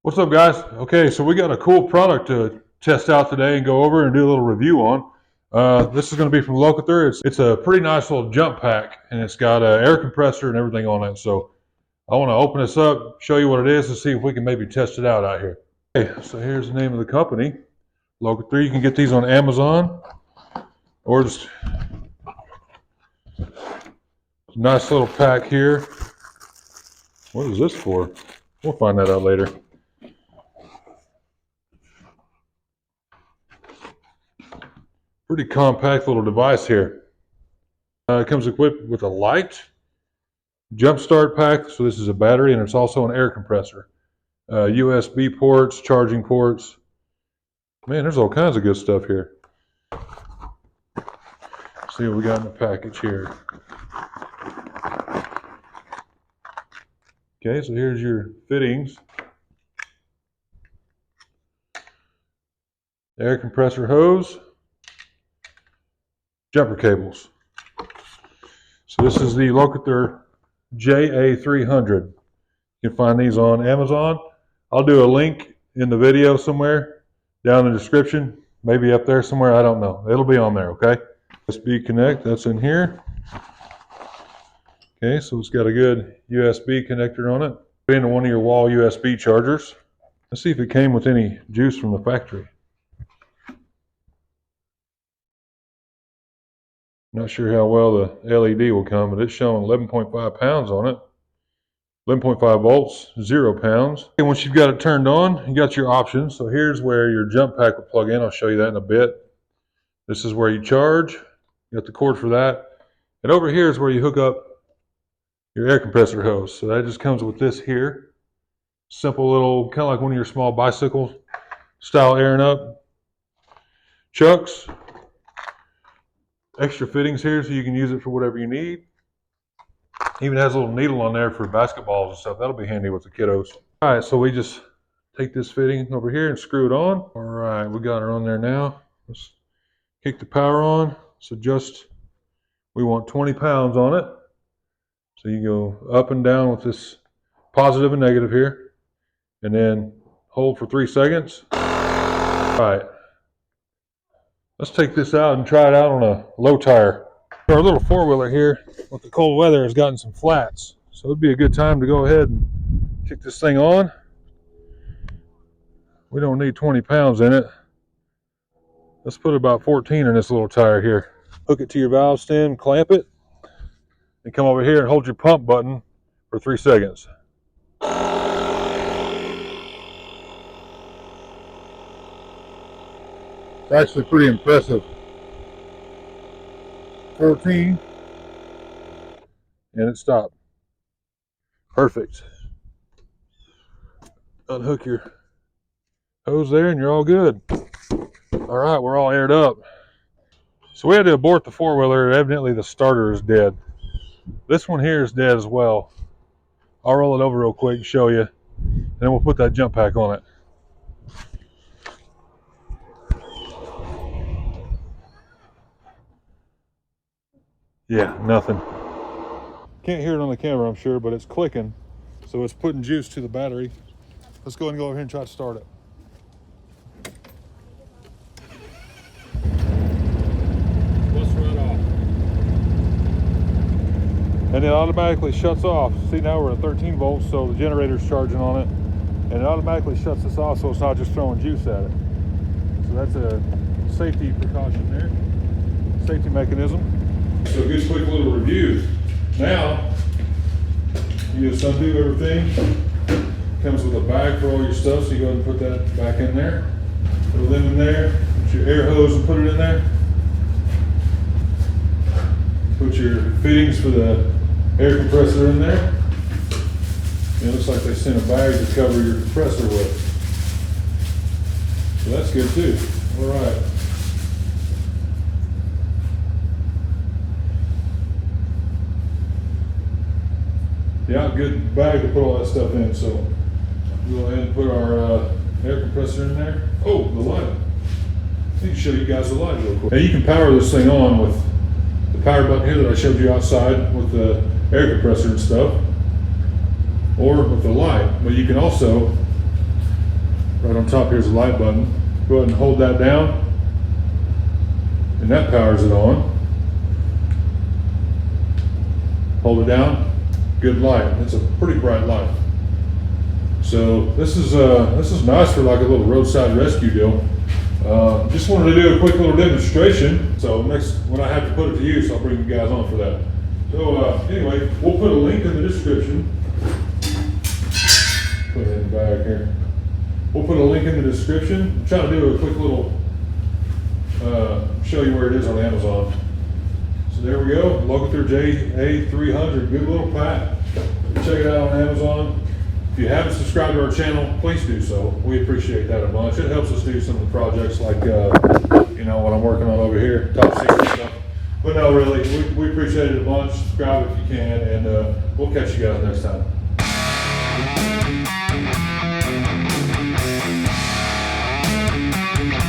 What's up, guys? Okay, so we got a cool product to test out today and go over and do a little review on. This is going to be from Multitool. It's a pretty nice little jump pack, and it's got an air compressor and everything on it. So I want to open this up, show you what it is, and see if we can maybe test it out here. Okay, so here's the name of the company, Multitool. You can get these on Amazon, or just nice little pack here. What is this for? We'll find that out later. Pretty compact little device here. It comes equipped with a light, jump start pack, so this is a battery, and it's also an air compressor. USB ports, charging ports. Man, there's all kinds of good stuff here. Let's see what we got in the package here. Okay, so here's your fittings. Air compressor hose. Jumper cables. So this is the Multitool JA300. You can find these on Amazon. I'll do a link in the video somewhere down in the description, maybe up there somewhere, I don't know. It'll be on there, okay? USB connect, that's in here. Okay, so it's got a good USB connector on it. Put into one of your wall USB chargers. Let's see if it came with any juice from the factory. Not sure how well the LED will come, but it's showing 11.5 pounds on it. 11.5 volts, 0 pounds. And once you've got it turned on, you got your options. So here's where your jump pack will plug in. I'll show you that in a bit. This is where you charge. You got the cord for that. And over here is where you hook up your air compressor hose. So that just comes with this here. Simple little, kind of like one of your small bicycle style airing up chucks. Extra fittings here so you can use it for whatever you need. Even has a little needle on there for basketballs and stuff. That'll be handy with the kiddos. All right, so we just take this fitting over here and screw it on. All right, we got her on there now. Let's kick the power on. So we want 20 pounds on it. So you go up and down with this positive and negative here, and then hold for 3 seconds. All right. Let's take this out and try it out on a low tire. Our little four-wheeler here with the cold weather has gotten some flats. So it'd be a good time to go ahead and kick this thing on. We don't need 20 pounds in it. Let's put about 14 in this little tire here. Hook it to your valve stem, clamp it, and come over here and hold your pump button for 3 seconds. It's actually pretty impressive. 14, and it stopped. Perfect. Unhook your hose there and you're all good. All right, we're all aired up. So we had to abort the four-wheeler. Evidently the starter is dead. This one here is dead as well. I'll roll it over real quick and show you, and then we'll put that jump pack on it. Yeah, nothing. Can't hear it on the camera, I'm sure, but it's clicking. So it's putting juice to the battery. Let's go ahead and go over here and try to start it. Let's run off. And it automatically shuts off. See, now we're at 13 volts, so the generator's charging on it. And it automatically shuts this off so it's not just throwing juice at it. So that's a safety precaution there. Safety mechanism. So a good quick little review. Now, you just undo everything. Comes with a bag for all your stuff, so you go ahead and put that back in there. Put them in there. Put your air hose and put it in there. Put your fittings for the air compressor in there. It looks like they sent a bag to cover your compressor with. So that's good too. All right. Yeah, good bag to put all that stuff in. So we'll go ahead and put our air compressor in there. Oh, the light. I need to show you guys the light real quick. Now you can power this thing on with the power button here that I showed you outside with the air compressor and stuff, or with the light. But you can also Right on top here's the light button. Go ahead and hold that down, and that powers it on. Hold it down, good light. It's a pretty bright light. So this is nice for like a little roadside rescue deal. Just wanted to do a quick little demonstration. So next, when I have to put it to use, I'll bring you guys on for that. So anyway, we'll put a link in the description. Put it in the bag here. We'll put a link in the description. I'm trying to do a quick little, show you where it is on Amazon. So there we go, Locator JA300, good little pack. Check it out on Amazon. If you haven't subscribed to our channel, please do so. We appreciate that a bunch. It helps us do some of the projects like, you know, what I'm working on over here, top secret stuff. But no, really, we appreciate it a bunch. Subscribe if you can, and we'll catch you guys next time.